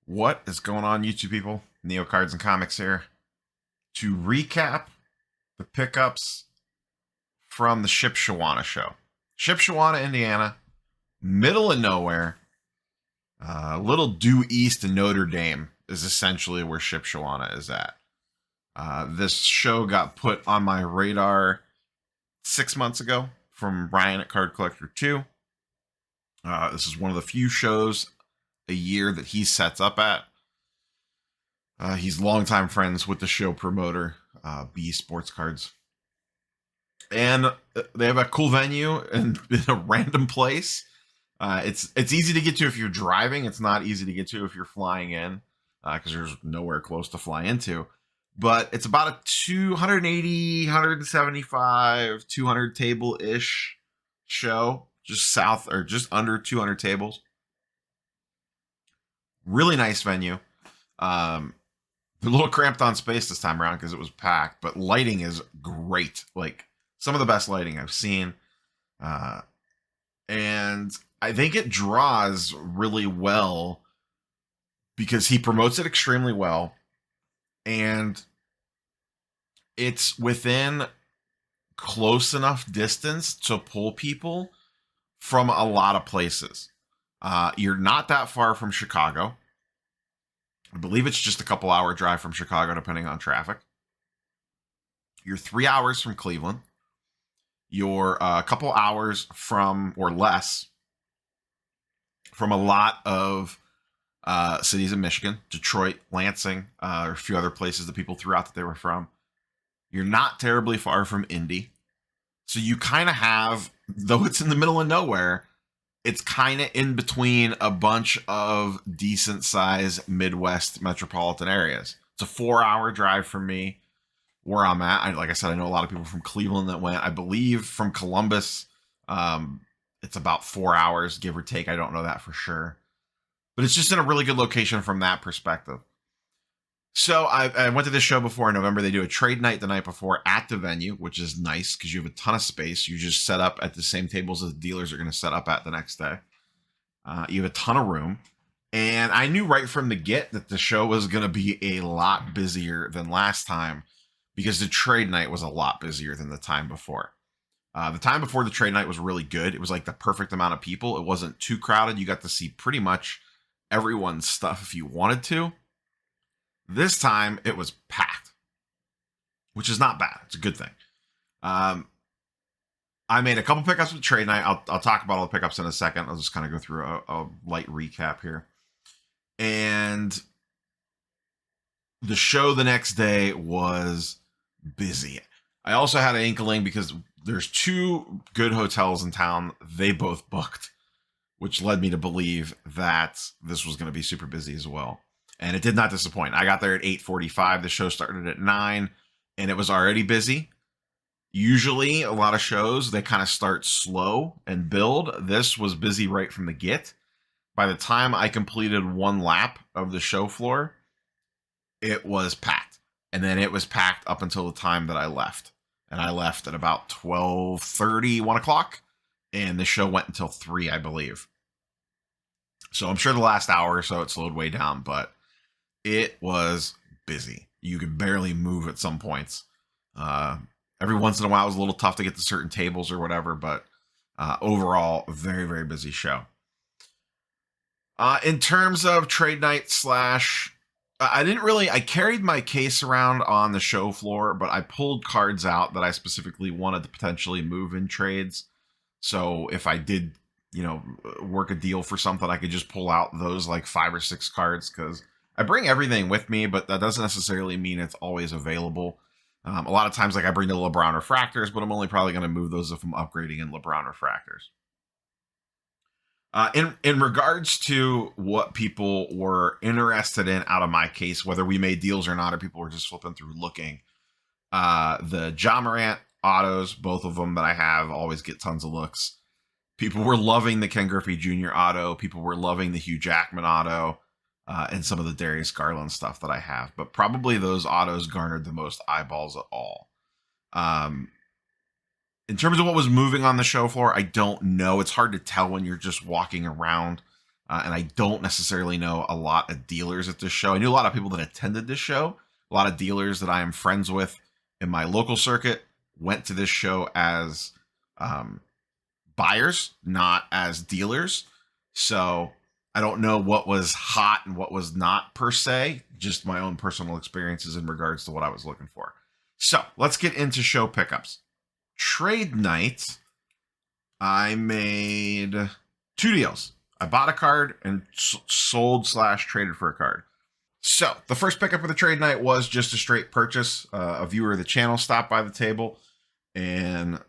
What is going on, YouTube people? Neo Cards and Comics here to recap the pickups from the Shipshewana show. Shipshewana, Indiana, middle of nowhere, a little due east of Notre Dame is essentially where Shipshewana is at. This show got put on my radar 6 months ago from Ryan at Card Collector 2. This is one of the few shows a year that he sets up at. He's longtime friends with the show promoter, B Sports Cards. And they have a cool venue in a random place. It's easy to get to if you're driving. It's not easy to get to if you're flying in, because there's nowhere close to fly into. But it's about a 280, 175, 200 table-ish show, just south or just under 200 tables. Really nice venue. A little cramped on space this time around because it was packed, but lighting is great. Like some of the best lighting I've seen. And I think it draws really well because he promotes it extremely well. And it's within close enough distance to pull people from a lot of places. You're not that far from Chicago. I believe it's just a couple hour drive from Chicago, depending on traffic. You're 3 hours from Cleveland. You're a couple hours from, or less, from a lot of cities in Michigan, Detroit, Lansing, or a few other places that people threw out that they were from. You're not terribly far from Indy. So you kind of have, though it's in the middle of nowhere, it's kind of in between a bunch of decent sized Midwest metropolitan areas. It's a 4 hour drive from me where I'm at. Like I said, I know a lot of people from Cleveland that went. I believe from Columbus, it's about 4 hours, give or take. I don't know that for sure. But it's just in a really good location from that perspective. So I went to this show before in November. They do a trade night the night before at the venue, which is nice because you have a ton of space. You just set up at the same tables as the dealers are going to set up at the next day. You have a ton of room. And I knew right from the get that the show was going to be a lot busier than last time because the trade night was a lot busier than the time before. The time before the trade night was really good. It was like the perfect amount of people. It wasn't too crowded. You got to see pretty much everyone's stuff if you wanted to. This time it was packed, which is not bad. It's a good thing. I made a couple pickups with trade night. I'll talk about all the pickups in a second. I'll just kind of go through a light recap here. And the show the next day was busy. I also had an inkling because there's two good hotels in town. They both booked, which led me to believe that this was going to be super busy as well. And it did not disappoint. I got there at 8:45. The show started at 9, and it was already busy. Usually, a lot of shows, they kind of start slow and build. This was busy right from the get. By the time I completed one lap of the show floor, it was packed. And then it was packed up until the time that I left. And I left at about 12:30, 1 o'clock. And the show went until 3, I believe. So I'm sure the last hour or so it slowed way down, but it was busy. You could barely move at some points. Every once in a while, it was a little tough to get to certain tables or whatever, but overall, very, very busy show. In terms of trade night I carried my case around on the show floor, but I pulled cards out that I specifically wanted to potentially move in trades. So if I did, work a deal for something, I could just pull out those like 5 or 6 cards because I bring everything with me, but that doesn't necessarily mean it's always available. A lot of times, like I bring the LeBron refractors, but I'm only probably going to move those if I'm upgrading in LeBron refractors. In regards to what people were interested in out of my case, whether we made deals or not, or people were just flipping through looking, the Ja Morant autos, both of them that I have, always get tons of looks. People were loving the Ken Griffey Jr. auto. People were loving the Hugh Jackman auto. And some of the Darius Garland stuff that I have. But probably those autos garnered the most eyeballs at all. In terms of what was moving on the show floor, I don't know. It's hard to tell when you're just walking around. and I don't necessarily know a lot of dealers at this show. I knew a lot of people that attended this show. A lot of dealers that I am friends with in my local circuit went to this show as buyers, not as dealers. So I don't know what was hot and what was not per se, just my own personal experiences in regards to what I was looking for. So let's get into show pickups. Trade night, I made 2 deals. I bought a card and sold/traded for a card. So the first pickup of the trade night was just a straight purchase. A viewer of the channel stopped by the table and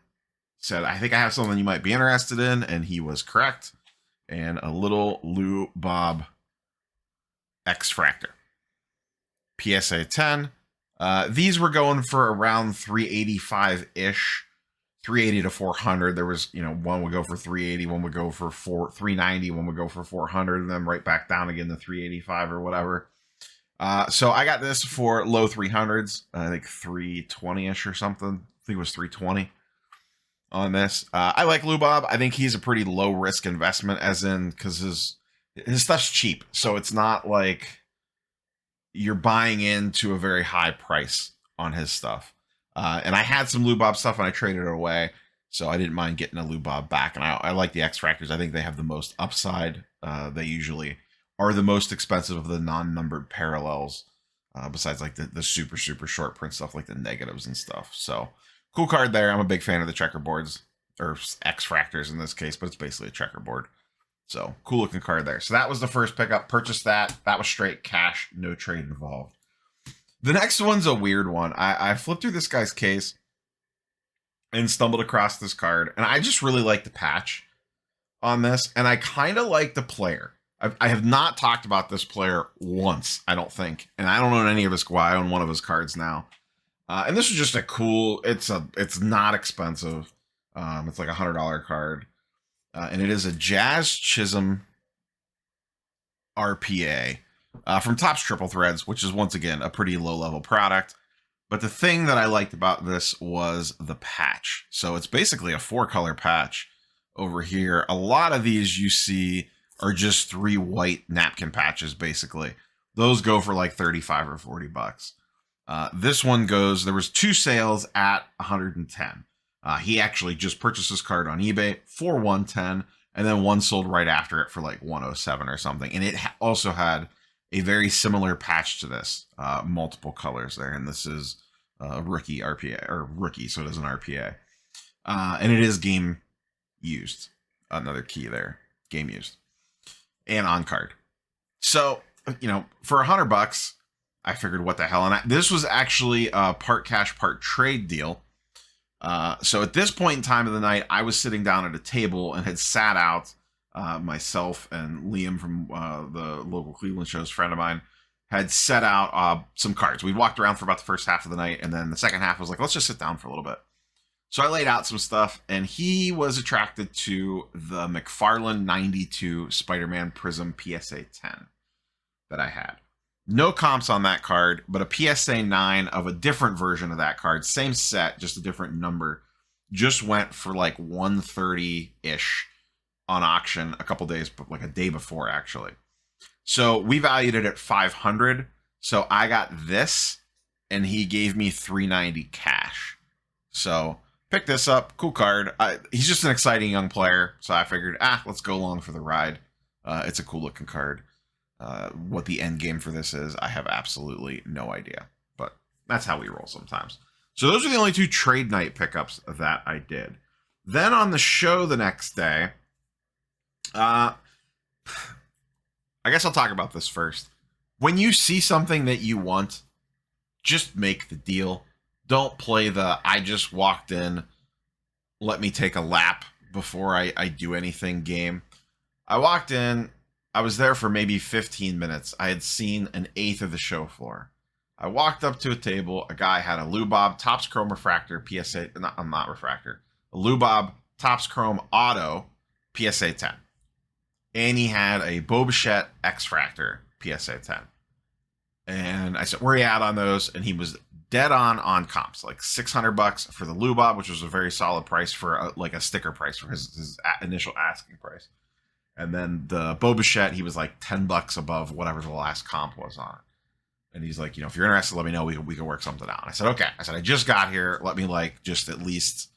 said, I think I have something you might be interested in. And he was correct. And a little Lou Bob X-Fractor. PSA 10. These were going for around 385-ish. 380 to 400. There was, one would go for 380, one would go for 390, one would go for 400, and then right back down again to 385 or whatever. So I got this for low 300s, I think 320-ish or something. I think it was 320 on this. I like Lou Bob. I think he's a pretty low risk investment, as in because his stuff's cheap, so it's not like you're buying into a very high price on his stuff. And I had some Lou Bob stuff and I traded it away, so I didn't mind getting a Lou Bob back. And I like the X-Fractors. I think they have the most upside. They usually are the most expensive of the non-numbered parallels, besides like the super, super short print stuff like the negatives and stuff. So cool card there. I'm a big fan of the checkerboards, or X-Fractors in this case, but it's basically a checkerboard. So cool looking card there. So that was the first pickup. Purchased that. That was straight cash, no trade involved. The next one's a weird one. I flipped through this guy's case and stumbled across this card, and I just really like the patch on this, and I kind of like the player. I have not talked about this player once, I don't think, and I don't own any of his squad. I own one of his cards now, and this is just a cool. It's not expensive. It's like $100 card, and it is a Jazz Chisholm RPA. From Topps Triple Threads, which is once again a pretty low level product. But the thing that I liked about this was the patch. So it's basically a 4-color patch over here. A lot of these you see are just 3 white napkin patches, basically. Those go for like 35 or 40 bucks. This one goes, there was 2 sales at 110. He actually just purchased this card on eBay for 110, and then one sold right after it for like 107 or something. And it also had a very similar patch to this, multiple colors there, and this is rookie RPA, or rookie, so it is an RPA, and it is game used. Another key there, game used, and on card. So for $100, I figured what the hell, and this was actually a part cash, part trade deal. So at this point in time of the night, I was sitting down at a table and had sat out. Myself and Liam from the local Cleveland shows, friend of mine, had set out some cards. We walked around for about the first half of the night, and then the second half was like, let's just sit down for a little bit. So I laid out some stuff, and he was attracted to the McFarlane 92 Spider-Man Prism PSA 10 that I had. No comps on that card, but a PSA 9 of a different version of that card, same set, just a different number, just went for like 130-ish on auction a couple days, but like a day before actually. So we valued it at 500. So I got this, and he gave me 390 cash. So pick this up, cool card. He's just an exciting young player, so I figured, let's go along for the ride. It's a cool looking card. What the end game for this is, I have absolutely no idea, but that's how we roll sometimes. So those are the only 2 trade night pickups that I did. Then on the show the next day, I guess I'll talk about this first. When you see something that you want, just make the deal. Don't play the I just walked in, let me take a lap before I do anything game. I walked in, I was there for maybe 15 minutes. I had seen an eighth of the show floor. I walked up to a table. A guy had a Lou Bob Topps Chrome Refractor PSA, not Refractor, a Lou Bob Topps Chrome Auto PSA 10. And he had a Bo Bichette X-Fractor PSA 10. And I said, where are you at on those? And he was dead on comps, like $600 for the Lou Bob, which was a very solid price for like a sticker price for his initial asking price. And then the Bo Bichette, he was like $10 above whatever the last comp was on it. And he's like, if you're interested, let me know. We can work something out. And I said, okay. I said, I just got here. Let me like just at least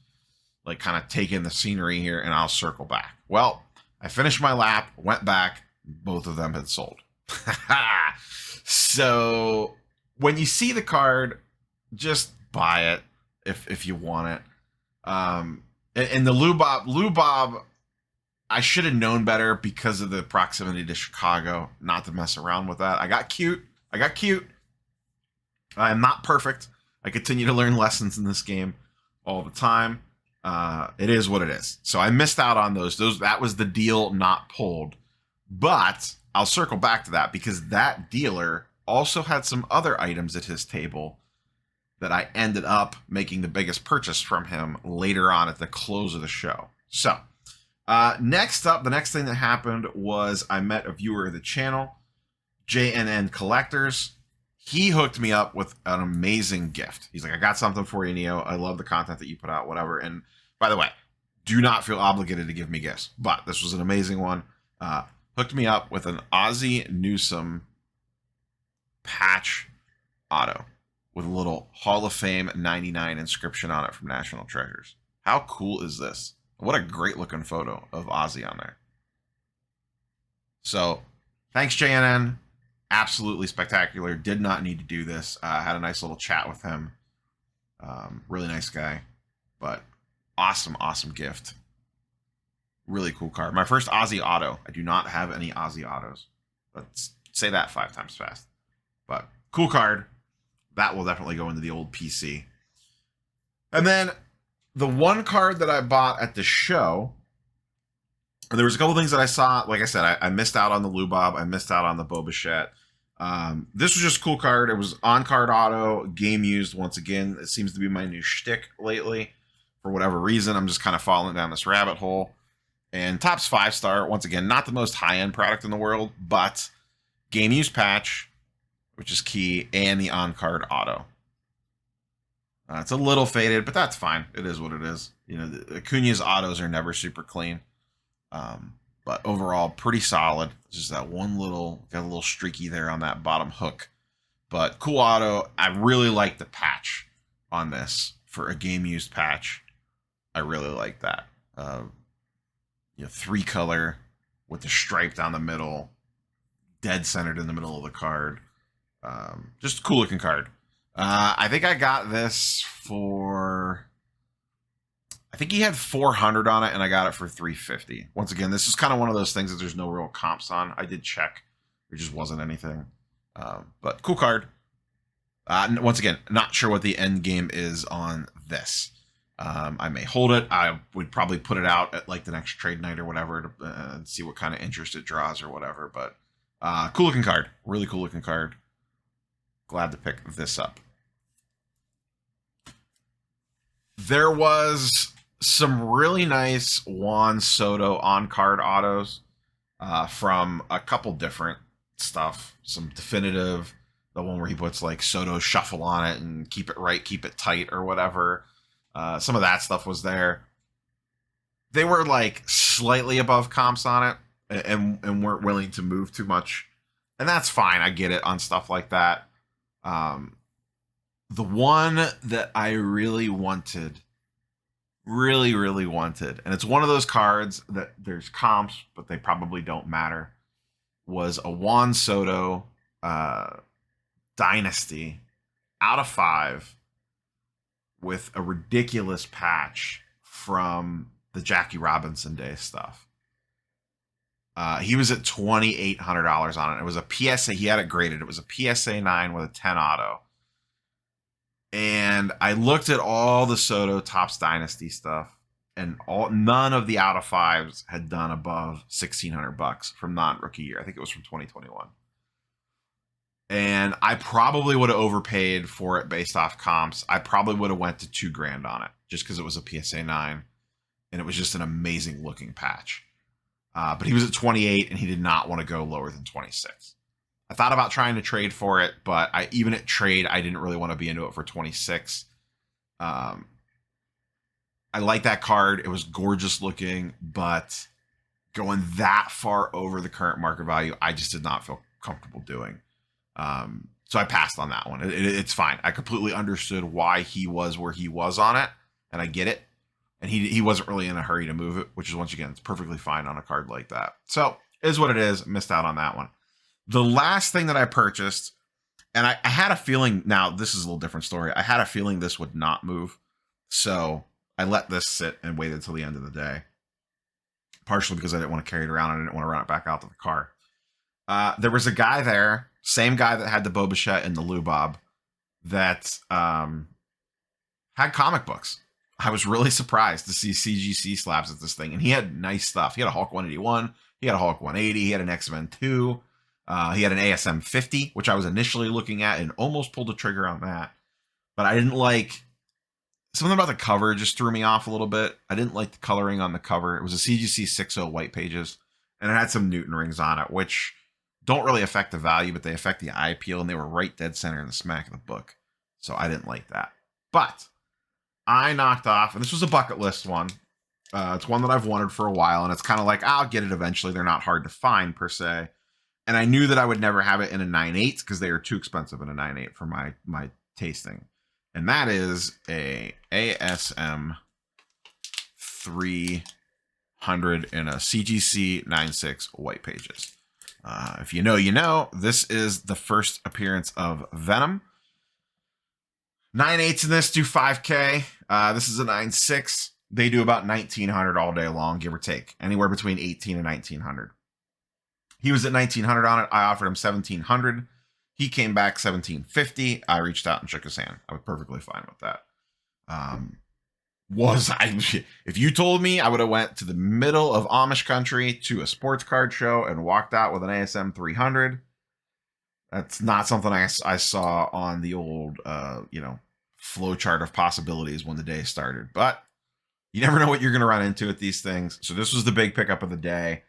like kind of take in the scenery here, and I'll circle back. Well, I finished my lap, went back. Both of them had sold. So when you see the card, just buy it if you want it. And the Lou Bob, I should have known better because of the proximity to Chicago, not to mess around with that. I got cute. I am not perfect. I continue to learn lessons in this game all the time. It is what it is. So I missed out on those. That was the deal not pulled. But I'll circle back to that because that dealer also had some other items at his table that I ended up making the biggest purchase from him later on at the close of the show. So next up, the next thing that happened was I met a viewer of the channel, JNN Collectors. He hooked me up with an amazing gift. He's like, I got something for you, Neo. I love the content that you put out, whatever. And by the way, do not feel obligated to give me gifts, but this was an amazing one. Hooked me up with an Ozzy Newsome patch auto with a little Hall of Fame 99 inscription on it from National Treasures. How cool is this? What a great looking photo of Ozzy on there. So thanks, JNN. Absolutely spectacular. Did not need to do this. Had a nice little chat with him. Really nice guy, but awesome gift. Really cool card. My first Ozzy auto. I do not have any Ozzy autos. Let's say that 5 times fast. But cool card. That will definitely go into the old PC. And then the one card that I bought at the show, and there was a couple things that I saw. Like I said, I missed out on the Lou Bob. I missed out on the Bo Bichette. This was just a cool card. It was on-card auto, game used once again. It seems to be my new shtick lately. For whatever reason, I'm just kind of falling down this rabbit hole. And Topps 5-star, once again, not the most high-end product in the world, but game use patch, which is key, and the on-card auto. It's a little faded, but that's fine. It is what it is. The Cuney's autos are never super clean. But overall, pretty solid. It's just that one got a little streaky there on that bottom hook. But cool auto. I really like the patch on this for a game-used patch. I really like that. 3-color with the stripe down the middle, dead centered in the middle of the card. Just a cool looking card. I think I got this for, I think he had 400 on it and I got it for 350. Once again, this is kind of one of those things that there's no real comps on. I did check. There just wasn't anything. But cool card. Once again, not sure what the end game is on this. I may hold it. I would probably put it out at like the next trade night or whatever to see what kind of interest it draws or whatever. But cool looking card. Really cool looking card. Glad to pick this up. There was some really nice Juan Soto on-card autos from a couple different stuff. Some definitive, the one where he puts like Soto shuffle on it and keep it right, keep it tight or whatever. Some of that stuff was there. They were like slightly above comps on it and weren't willing to move too much. And that's fine. I get it on stuff like that. The one that I really wanted, and it's one of those cards that there's comps, but they probably don't matter, was a Juan Soto Dynasty out of 5 with a ridiculous patch from the Jackie Robinson Day stuff. He was at $2,800 on it. It was a PSA. He had it graded. It was a PSA 9 with a 10 auto. And I looked at all the Soto Topps Dynasty stuff, and none of the out of 5s had done above $1,600 from non-rookie year. I think it was from 2021. And I probably would have overpaid for it based off comps. I probably would have went to $2,000 on it just because it was a PSA 9, and it was just an amazing looking patch. But he was at 28, and he did not want to go lower than 26. I thought about trying to trade for it, but even at trade, I didn't really want to be into it for 26. I like that card. It was gorgeous looking, but going that far over the current market value, I just did not feel comfortable doing. So I passed on that one. It's fine. I completely understood why he was where he was on it, and I get it. And he wasn't really in a hurry to move it, which is, once again, it's perfectly fine on a card like that. So it is what it is. Missed out on that one. The last thing that I purchased, and I had a feeling, now this is a little different story. I had a feeling this would not move. So I let this sit and waited until the end of the day. Partially because I didn't want to carry it around and I didn't want to run it back out to the car. There was a guy there, same guy that had the Boba Fett and the Lubob, that had comic books. I was really surprised to see CGC slabs at this thing. And he had nice stuff. He had a Hulk 181. He had a Hulk 180. He had an X-Men 2. He had an ASM 50, which I was initially looking at and almost pulled the trigger on that. But I didn't like... Something about the cover just threw me off a little bit. I didn't like the coloring on the cover. It was a CGC 60 white pages. And it had some Newton rings on it, which don't really affect the value, but they affect the eye appeal. And they were right dead center in the smack of the book. So I didn't like that. But I knocked off, and this was a bucket list one. It's one that I've wanted for a while, and it's kind of like, I'll get it eventually. They're not hard to find, per se. And I knew that I would never have it in a 9.8 because they are too expensive in a 9.8 for my tasting. And that is a ASM 300 in a CGC 96 white pages. If you know, you know. This is the first appearance of Venom. 9.8s in this do 5K. This is a 9.6. They do about 1,900 all day long, give or take. Anywhere between 1,800 and 1,900. He was at 1,900 on it. I offered him 1,700. He came back 1,750. I reached out and shook his hand. I was perfectly fine with that. If you told me, I would have went to the middle of Amish country to a sports card show and walked out with an ASM 300. That's not something I saw on the old, flow chart of possibilities when the day started. But you never know what you're going to run into with these things. So this was the big pickup of the day.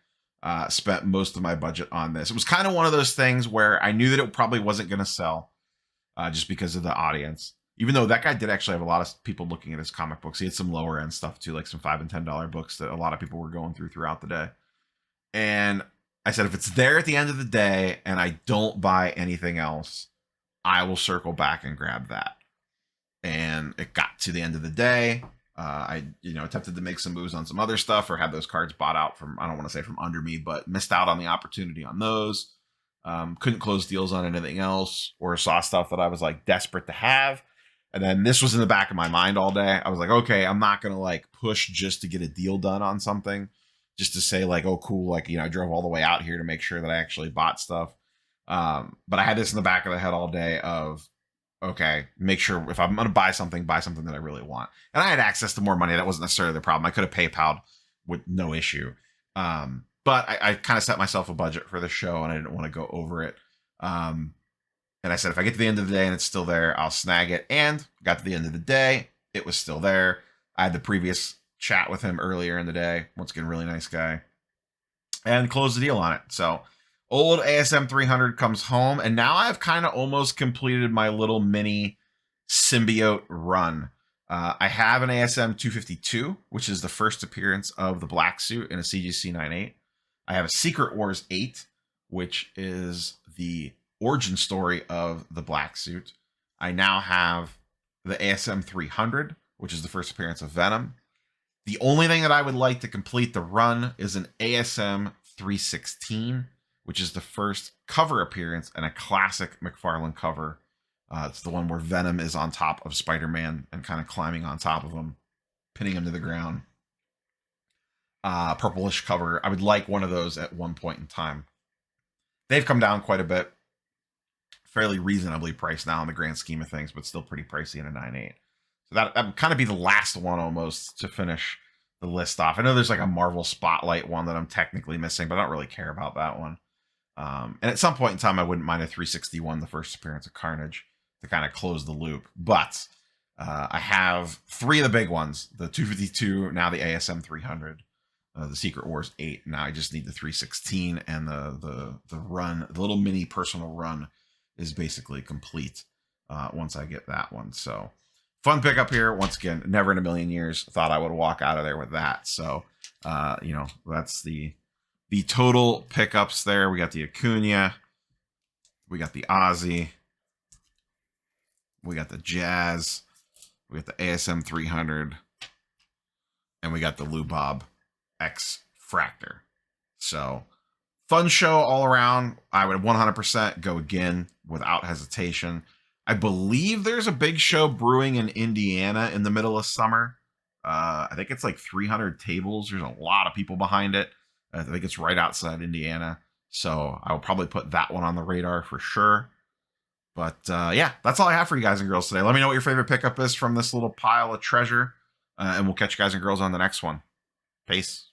Spent most of my budget on this. It was kind of one of those things where I knew that it probably wasn't going to sell just because of the audience. Even though that guy did actually have a lot of people looking at his comic books. He had some lower end stuff too, like some $5 and $10 books that a lot of people were going throughout the day. And I said, if it's there at the end of the day and I don't buy anything else, I will circle back and grab that. And it got to the end of the day. I attempted to make some moves on some other stuff or had those cards bought out from, I don't want to say from under me, but missed out on the opportunity on those. Couldn't close deals on anything else or saw stuff that I was like desperate to have. And then this was in the back of my mind all day. I was like, okay, I'm not going to like push just to get a deal done on something, just to say like, oh, cool. Like, I drove all the way out here to make sure that I actually bought stuff. But I had this in the back of the head all day of, okay, make sure if I'm going to buy something that I really want. And I had access to more money. That wasn't necessarily the problem. I could have PayPal'd with no issue. But I kind of set myself a budget for the show and I didn't want to go over it. And I said, if I get to the end of the day and it's still there, I'll snag it. And got to the end of the day, it was still there. I had the previous chat with him earlier in the day. Once again, really nice guy. And closed the deal on it. So old ASM 300 comes home. And now I've kind of almost completed my little mini symbiote run. I have an ASM 252, which is the first appearance of the black suit in a CGC 9.8. I have a Secret Wars 8, which is the origin story of the black suit. I now have the ASM 300, which is the first appearance of Venom. The only thing that I would like to complete the run is an ASM 316, which is the first cover appearance and a classic McFarlane cover. It's the one where Venom is on top of Spider-Man and kind of climbing on top of him, pinning him to the ground. Purplish cover. I would like one of those at one point in time. They've come down quite a bit. Fairly reasonably priced now in the grand scheme of things, but still pretty pricey in a 9.8. So that would kind of be the last one almost to finish the list off. I know there's like a Marvel Spotlight one that I'm technically missing, but I don't really care about that one. And at some point in time, I wouldn't mind a 361, the first appearance of Carnage, to kind of close the loop. But I have three of the big ones, the 252, now the ASM 300, the Secret Wars 8. Now I just need the 316 and the run, the little mini personal run is basically complete once I get that one. So fun pickup here. Once again, never in a million years thought I would walk out of there with that. So, that's the the total pickups there. We got the Acuna. We got the Ozzy. We got the Jazz. We got the ASM 300. And we got the Lubob X Fractor. So, fun show all around. I would 100% go again without hesitation. I believe there's a big show brewing in Indiana in the middle of summer. I think it's like 300 tables. There's a lot of people behind it. I think it's right outside Indiana. So I will probably put that one on the radar for sure. But yeah, that's all I have for you guys and girls today. Let me know what your favorite pickup is from this little pile of treasure. And we'll catch you guys and girls on the next one. Peace.